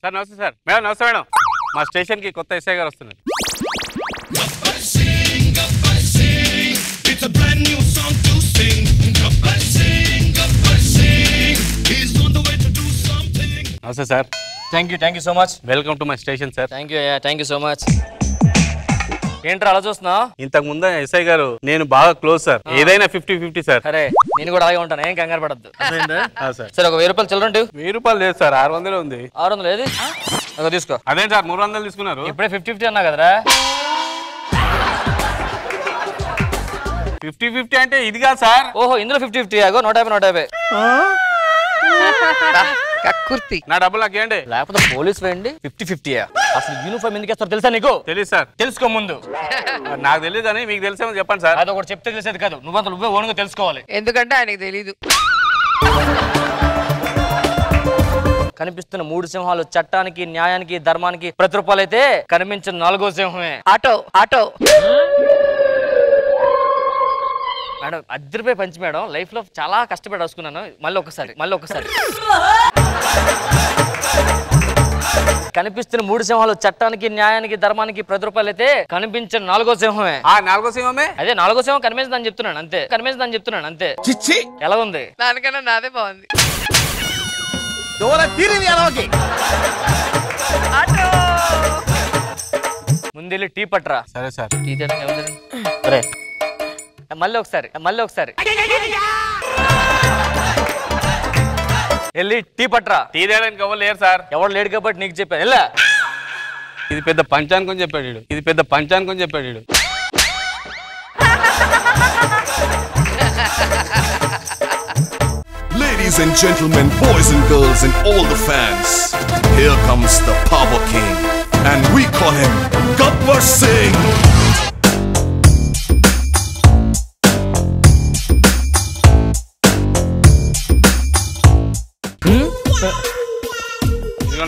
Sir నమస్తే sir. Madam నమస్తే madam. మా స్టేషన్కి కొత్త ఎస్ఐ గారు వస్తున్నారు. నమస్తే sir. Thank you so much. Welcome to my station sir. Thank you so much. ఏంట్రా అలా చూస్తున్నావు? ఇంతకు ముందు ఎస్ఐ గారు నేను బాగా క్లోజ్ సార్. ఏదైనా 50-50 సార్. అరే నేను కూడా అలాగే ఉంటాను, ఏం కంగారు పడద్దు. సార్ సరే ఒక 1000 రూపాయలు చిల్లరండి. 1000 రూపాయలు లేదు సార్, 600 ఉంది. 600 ఏది? అదో తీసుకో. అదేం సార్ 300 తీసుకున్నారు? ఇప్పుడే 50-50 అన్నా కదరా. 50-50 అంటే ఇది కాదు సార్. ఓహో ఇందులో 50-50 ఆగో 150. కక్కుర్తి. నా డబ్బులు నాకేంటి? లేకపోతే పోలీస్ వేయండి. 50-50 అసలు యూనిఫామ్ ఎందుకు వేస్తారు తెలుసా నీకు? తెలియదు సార్. తెలుసుకో ముందు. నాకు తెలియదు కానీ మీకు తెలిసేమో చెప్పండి సార్. అది ఒకటి చెప్తే తెలిసేది కాదు, నువ్వే ఓన్గా తెలుసుకోవాలి. ఎందుకంటే ఆయనకు తెలీదు. కనిపిస్తున్న 3 సింహాలు చట్టానికి, న్యాయానికి, ధర్మానికి ప్రతిరూపాలైతే కనిపించిన 4వ సింహమే ఆటో. మేడం 10 రూపాయలు పంచి మేడం. లైఫ్ లో చాలా కష్టపడి రాసుకున్నాను. మళ్ళీ ఒకసారి కనిపిస్తున్న 3 సింహాలు చట్టానికి, న్యాయానికి, ధర్మానికి ప్రతిరూపాలు అయితే కనిపించిన 4వ సింహమే. 4వ సింహమే అదే 4వ సింహం కనిపించదని చెప్తున్నాను అంతే. ఎలా ఉంది? దానికన్నా నాదే బాగుంది. ముందెళ్ళి టీ పట్రా. సరే సార్. టీ సరే మళ్ళీ ఒకసారి వెళ్ళి టీ పట్రా. టీ తేయడానికి ఎవరు లేరు సార్. ఎవరు లేడు కాబట్టి నీకు చెప్పాను. వెళ్ళా. ఇది పెద్ద పంచానుకొని చెప్పాడు. Ladies and gentlemen, boys and girls and all the fans, here comes the Power King and we call him Gabbar Singh.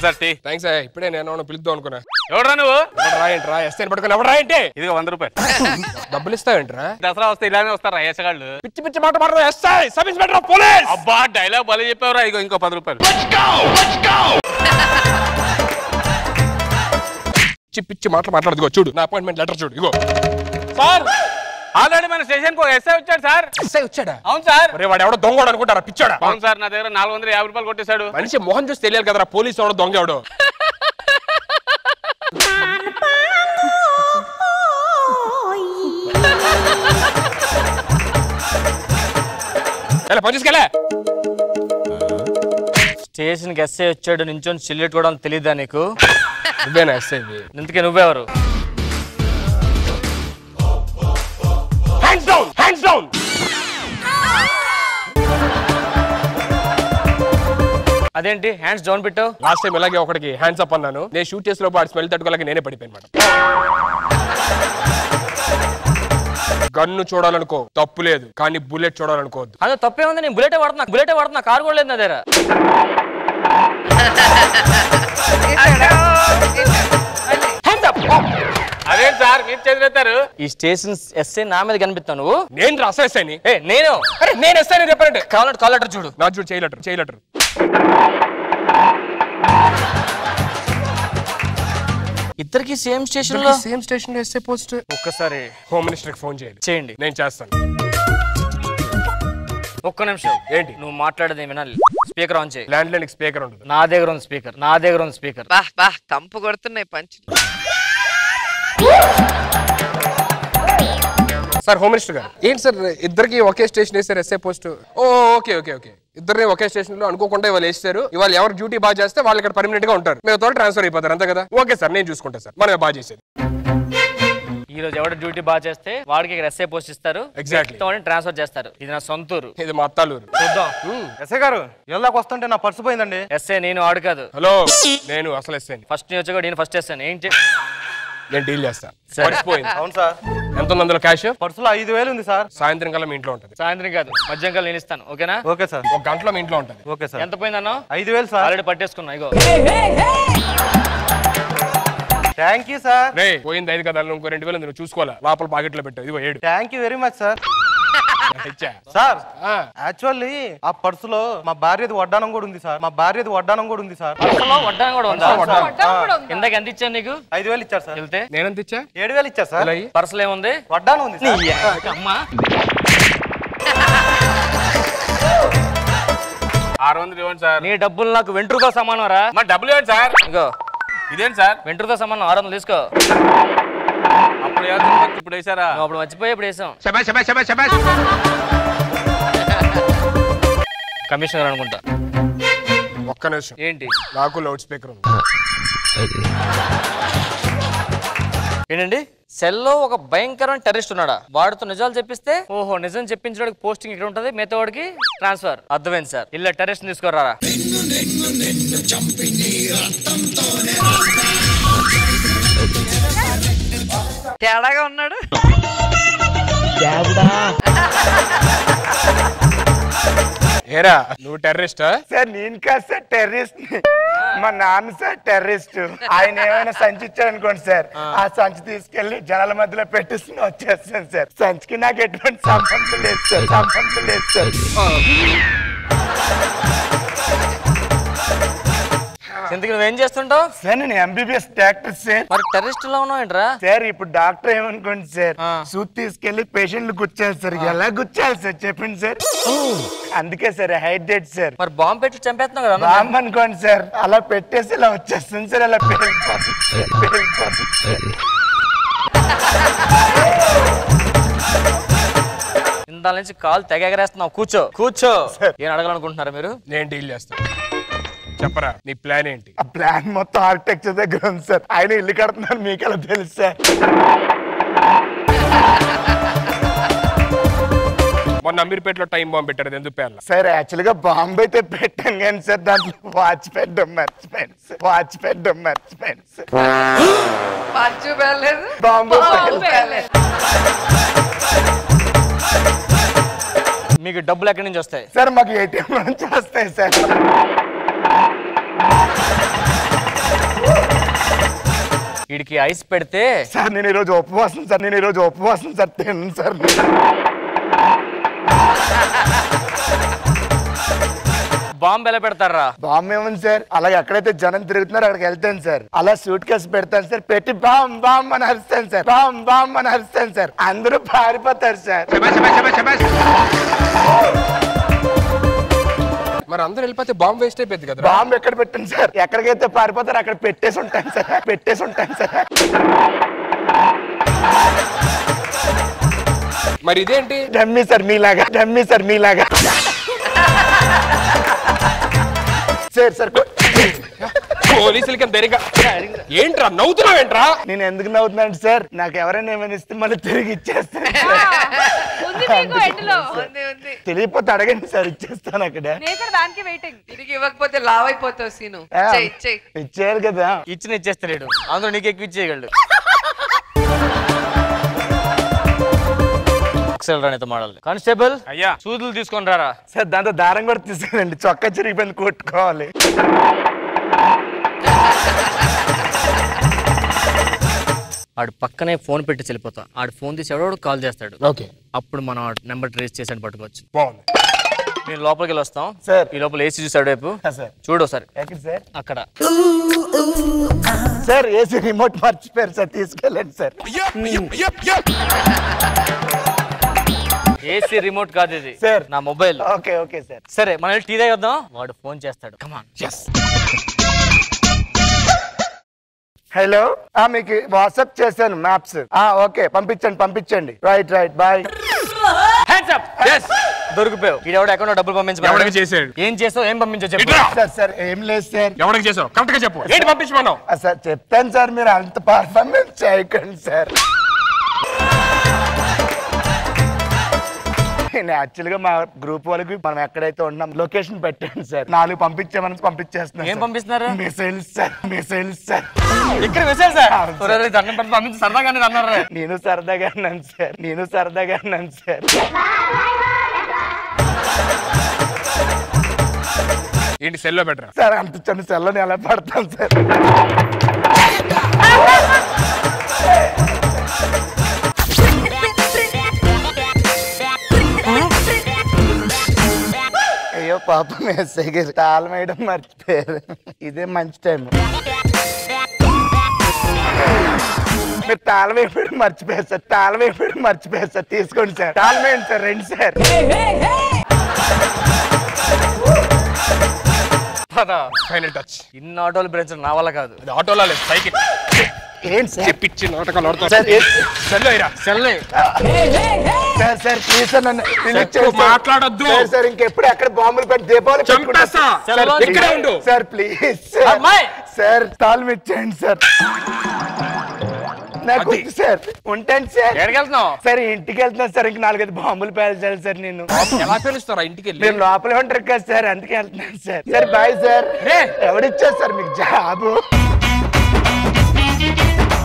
Sir tea. Thanks. ఇప్పుడే నేను పిలుద్దాం అనుకున్నా. ఎవడరా నువ్వు? రాయంట్రా ఎస్ఐని పట్టుకుని ఎవరు రాయంటే? ఇదిగో 100 రూపాయలు. డబ్బులు ఇస్తావేంట్రా? దసరా వస్తే ఇలానే వస్తారా ఎస్ఐగాళ్ళు? పిచ్చి మాట మాట్లాడు. SI sub inspector of police. అబ్బా డైలాగ్ భలే చెప్పావురా. ఇగో ఇంకో 10 రూపాయలు. పిచ్చి మాట్లాడుకో. చూడు నా అపాయింట్మెంట్ లెటర్ చూడు. ఇగో సార్ ఆల్రెడీ మన స్టేషన్ కు ఎస్ఐ వచ్చాడు సార్. ఎస్ఐ వచ్చాడా? అవును సార్. వాడు ఎవడో దొంగ అనుకుంటారా? పిచ్చాడా? అవును సార్. నా దగ్గర 450 రూపాయలు కొట్టేశాడు. మనిషి మోహన్ చూసి తెలియాలి కదరా పోలీసు ఎవడో దొంగ ఎవడో. పనిచేసుకెళ్ళా. స్టేషన్ కి ఎస్ఐ వచ్చాడు నించొని సిల్లెట్ కూడా తెలీదా నీకు? నువ్వేనా ఎస్ఐ? ఇంతకీ నువ్వెవరు? Hands down. అదేంటి హ్యాండ్స్ డౌన్ పెట్టావు? లాస్ట్ టైం ఇలాగే ఒకటికి హ్యాండ్స్ అప్ అన్నాను. నేను షూట్ చేసిన లోపు స్మెల్ తట్టుకోలేక నేనే పడిపోయాను మేడం. గన్ను చూడాలనుకో తప్పు లేదు, కానీ బుల్లెట్ చూడాలనుకోవద్దు. అదే తప్పే ఉంది. నేను బుల్లెటే వాడుతున్నా. కారు కూడా లేదు నా దగ్గర. అదే సార్ మీరు చదివేస్తారు. ఈ స్టేషన్ ఎస్ఐ నా మీద కనిపిస్తావు నువ్వు? నేను రాసా ఎస్ఐని. నేను ఎస్ఐ చెప్పారంటే కాల్ లెటర్ చూడు. నా చూడు చేయలెటర్. ఇద్దరికి సేమ్ స్టేషన్ లో ఎస్ఐ పోస్ట్. ఒక్కసారి హోమ్ మినిస్టర్ కి ఫోన్ చేయండి. నేను చేస్తాను. ఒక్క నిమిషం. ఏంటి? నువ్వు మాట్లాడేది వినాలి. స్పీకర్ ఆన్ చేయి. ల్యాండ్ లైన్ స్పీకర్ ఉంటుంది. నా దగ్గర ఉంది స్పీకర్. బా తంపు కొడుతున్నాయి పంచు. సార్ హోమ్ మినిస్టర్ గారు. ఏంటి సార్ ఇద్దరికి ఒకే స్టేషన్ వేసారు ఎస్ఐ పోస్ట్? ఓకే. ఇద్దరిని ఒకే స్టేషన్ లో అనుకోకుండా ఇవాళ వేస్తారు. ఇవాళ ఎవరు డ్యూటీ బాగా చేస్తే వాళ్ళు ఇక్కడ పర్మనెంట్ గా ఉంటారు. మేము త్వరగా ట్రాన్స్ఫర్ అయిపోతారు అంతే కదా? ఓకే సార్ నేను చూసుకుంటా సార్. మనం బాగా చేసేది. ఈ రోజు ఎవరు డ్యూటీ బాగా చేస్తే వాడికి ఇక్కడ ఎస్ఐ పోస్ట్ ఇస్తారు. ఎగ్జాక్ట్లీ. ట్రాన్స్ఫర్ చేస్తారు. ఇది నా సొంతూరు. ఇది మా అత్తాలూరు. చూద్దాం. ఎస్ఐ గారు ఇళ్ళకి వస్తుంటే నా పర్సు పోయిందండి. ఎస్ఐ నేను ఆడు కాదు. హలో నేను అసలు ఎస్ఐ. ఫస్ట్ నీ వచ్చాక నేను ఫస్ట్ ఎస్ఐ. నేను డీల్ చేస్తాను. అవును సార్. ఎంత ఉంది అందులో క్యాష్? పర్సులో 5000 ఉంది సార్. సాయంత్రం కల్లా మీ ఇంట్లో ఉంటుంది. సాయంత్రం కాదు మధ్యాహ్నం కల్లా నేను ఇస్తాను. ఓకేనా? Okay sir. ఒక గంటలో మీ ఇంట్లో ఉంటుంది. Okay sir. ఎంత పోయిందన్నా? 5000 సార్. ఆల్రెడీ పట్టేసుకున్నా. ఇగో థ్యాంక్ యూ సార్. రే పోయింది 5 కదా, ఇంకో 2000 నువ్వు చూసుకోవాలా. లోపల పాకెట్లో పెట్టావు. ఇదిగో 7. Thank you very much sir. Sir actually ఆ పర్సులో మా భార్యది వడ్డానం కూడా ఉంది సార్. పర్సులో వడ్డానం కూడా ఉందా? ఇందాక ఎంత ఇచ్చాను నీకు? 5,000 ఇచ్చారు సార్. వెళ్తే నేనంత ఇచ్చా 7,000 ఇచ్చారు సార్. పర్సులో ఏముంది? వడ్డానం ఉంది సార్. అమ్మా 600 ఇవ్వండి సార్. నీ డబ్బులు నాకు వెంట్రుతో సమానం రా. మా డబ్బులు ఇవ్వండి సార్. ఇగో ఇదేంటి సార్? వెంట్రుతో సమానం 600 తీసుకో. అప్పుడు ఇప్పుడు వేసారా? నువ్వు అప్పుడు మర్చిపోయి ఇప్పుడు వేసాం. కమిషనర్ అనుకుంటా. ఒక్క నిమిషం. ఏంటి? నాకు లౌడ్ స్పీకర్ ఉంది. ఏంటండి? సెల్లో ఒక భయంకరమైన టెర్రరిస్ట్ ఉన్నాడా? వాడితో నిజాలు చెప్పిస్తే ఓహో నిజం చెప్పించడానికి పోస్టింగ్ ఇక్కడ ఉంటది, మిగతా వాడికి ట్రాన్స్ఫర్. అర్థమైంది సార్. ఇల్ల టెర్రరిస్ట్ తీసుకురారా. తేడాగా ఉన్నాడు. ఏరా నువ్వు టెర్రరిస్టా? సార్ నేను కాదు సార్ టెర్రరిస్ట్, మా నాన్న సార్ టెర్రరిస్ట్. ఆయన ఏమైనా సంచి ఇచ్చారనుకోండి సార్, ఆ సంచి తీసుకెళ్లి జనాల మధ్యలో పెట్టేసి వచ్చేస్తాను సార్. సంచికి నాకు ఎటువంటి సంబంధం లేదు సార్. ఇంతకు నువ్వేం చేస్తుంటావు? సార్ నేను ఎంబీబీఎస్ డాక్టర్ సార్. మరి టెర్రరిస్ట్ లో ఉన్నావు ఏంట్రా? సార్ ఇప్పుడు డాక్టర్ ఏమనుకోండి సార్, సూట్ తీసుకెళ్లి పేషెంట్లు గుచ్చాలి సార్. ఎలా గుచ్చాలి సార్ చెప్పండి సార్. అందుకే సార్ హైడ్రేట్ సార్. మరి బాంబు పెట్టి చంపేస్తున్నావు కదా. బాంబు అనుకోండి సార్, అలా పెట్టేసి ఇలా వచ్చేస్తుంది సార్. అలా పేలిపోతుంది. ఇంత నుంచి కాలు తెగెగరేస్తున్నావు. కూర్చో. ఏం అడగాలనుకుంటున్నారా మీరు? నేను డీల్ చేస్తాను. చెప్పరా నీ ప్లాన్ ఏంటి? ఆ ప్లాన్ మొత్తం ఆర్కిటెక్చర్ దగ్గర ఉంది సార్. ఆయన ఇల్లు కడుతున్నారు, మీకు ఎలా తెలుసు సార్? మొన్న అమీర్పేటలో టైం బాంబు పెట్టారు, ఎందుకు పేర్ల? సార్ యాక్చువల్ గా బాంబు అయితే పెట్టాను కానీ సార్ దాంట్లో వాచ్ పెట్టడం మర్చిపోయాను సార్. పంచు వెళ్ళలేదు, బాంబు వెళ్ళలేదు. మీకు డబ్బులు ఎక్కడి నుంచి వస్తాయి? సార్ మాకు ఏటీఎం నుంచి వస్తాయి సార్. వీడికి ఐస్ పెడితే సార్ నేను ఈరోజు ఉపవాసం సార్. తిన్నాను సార్. బాంబు ఎలా పెడతారా? బాంబు ఏముంది సార్, అలాగే ఎక్కడైతే జనం తిరుగుతున్నారో అక్కడికి వెళ్తాను సార్. అలా సూట్ కేసు పెడతాను సార్, పెట్టి బాంబ్ అని అరుస్తాను సార్. అందరూ పారిపోతారు సార్. మరి అందరూ వెళ్ళిపోతే బాంబు వేస్ట్ అయిపోద్ది కదా. బాంబు ఎక్కడ పెట్టండి సార్, ఎక్కడికైతే పారిపోతారు అక్కడ పెట్టేసి ఉంటాను సార్. మరి ఇదేంటి? డమ్మీ సార్ మీలాగా. సార్ పోలీసులకి ధైర్యంగా ఏంట్రా నవ్వుతున్నావేంట్రా? నేను ఎందుకు నవ్వుతున్నాను సార్, నాకు ఎవరైనా ఏమైనా ఇస్తే మళ్ళీ తిరిగి ఇచ్చేస్తాను. తెలియపోతే అడగండి సార్, ఇచ్చేస్తాను అక్కడ. తిరిగి ఇవ్వకపోతే లావ్ అయిపోతావు సీను. ఇచ్చేయాలి కదా. ఇచ్చేస్తాడు, అందులో నీకు ఎక్కువ ఇచ్చేయగలడు. మోడల్ కానిస్టేబుల్ అయ్యా సూదులు తీసుకొని రారా. సార్ దాంతో దారం కూడా తీసుకురండి, చొక్కా చిరిగిపోయింది కొట్టుకోవాలి. ఆడు పక్కనే ఫోన్ పెట్టి వెళ్ళిపోతా. ఆడు ఫోన్ తీసి ఎవడో కాల్ చేస్తాడు. ఓకే, అప్పుడు మనం నెంబర్ ట్రేస్ చేసి పట్టుకోవచ్చు. బాగుంది. నేను లోపలికి వెళ్ళి వస్తాం సార్. ఈ లోపల ఏసీ చూసాడు వైపు సార్ చూడు సార్. సార్ అక్కడ సార్ ఏసీ రిమోట్ మర్చిపోయారు సార్, తీసుకెళ్ళండి సార్. ఏసీ రిమోట్ కాదు ఇది సార్, నా మొబైల్. Okay sir. సరే మనం టీ తాగొద్దాం. వాడు ఫోన్ చేస్తాడు. కమాన్. హలో, మీకు వాట్సాప్ చేశాను మ్యాప్స్. ఓకే పంపించండి. Right bye. దొరికిపోయావు. ఈడెవడ అకౌంట్ డబ్బులు ఎవరికి చేశాడు? ఏం చేస్తావు, ఏం పంపించో చెప్పు. సార్ ఏం లేదు సార్. ఎవరికి చేసావు కరెక్ట్ గా చెప్పు. ఏంటి పంపించమన్నావు? సార్ చెప్తాను సార్, మీరు అంత పర్ఫార్మెన్స్ చేయకండి సార్. నేను యాక్చువల్ గా మా గ్రూప్ వాళ్ళకి మనం ఎక్కడైతే ఉన్నాం లొకేషన్ పెట్టండి సార్. 4 పంపించేస్తున్నాను. ఏం పంపిస్తున్నారు? Missiles sir. ఇక్కడ మెసేజ్ సార్. సరదాగానే అన్నారు. నేను సరదాగా అన్నాను సార్. ఏంటి సెల్లో పెట్టరా? సార్ అంత చిన్న సెల్లని ఎలా పడతాను సార్? పాపం ఎస్ఐ గారు తాళం వేయడం మర్చిపోయారు. ఇదే మంచి టైం. మీరు తాళం వేయడం మర్చిపోయారు సార్. తాళం వేయడం మర్చిపోయారు సార్. తీసుకోండి సార్. తాళం వేయండి సార్. రండి సార్. Final touch. ఇన్ని ఆటోలు భరించడం నా వల్ల కాదు. అది ఆటోలో లేదు, సైకిల్. ఏంటి సార్ పిచ్చి నాటకాలు ఆడతారు. సార్ సెల్లో ఇరా. సెల్లే సార్ సార్ ప్లీజ్ సార్ నన్ను మాట్లాడొద్దు సార్. ఇంకెప్పుడు ఎక్కడ బాంబులు పెట్టి దీపావళి చంపేస్తా. ఇక్కడే ఉండు సార్ ప్లీజ్ సార్. అమ్మాయి సార్ తాళం ఇచ్చేయండి సార్. నాకు వద్దు సార్. ఉంటాను సార్. ఎక్కడికి వెళ్తున్నావు? సార్ ఇంటికి వెళ్తున్నాను సార్. ఇంక 4-5 బాంబులు పేల్చాలి సార్. నేను ఎలా పిలుస్తారా ఇంటికి వెళ్ళి? మీరు లోపలే ఉంటారు కదా సార్, అందుకే వెళ్తున్నాను సార్. Sir bye sir. ఎవడిచ్చారు సార్ మీకు జాబు?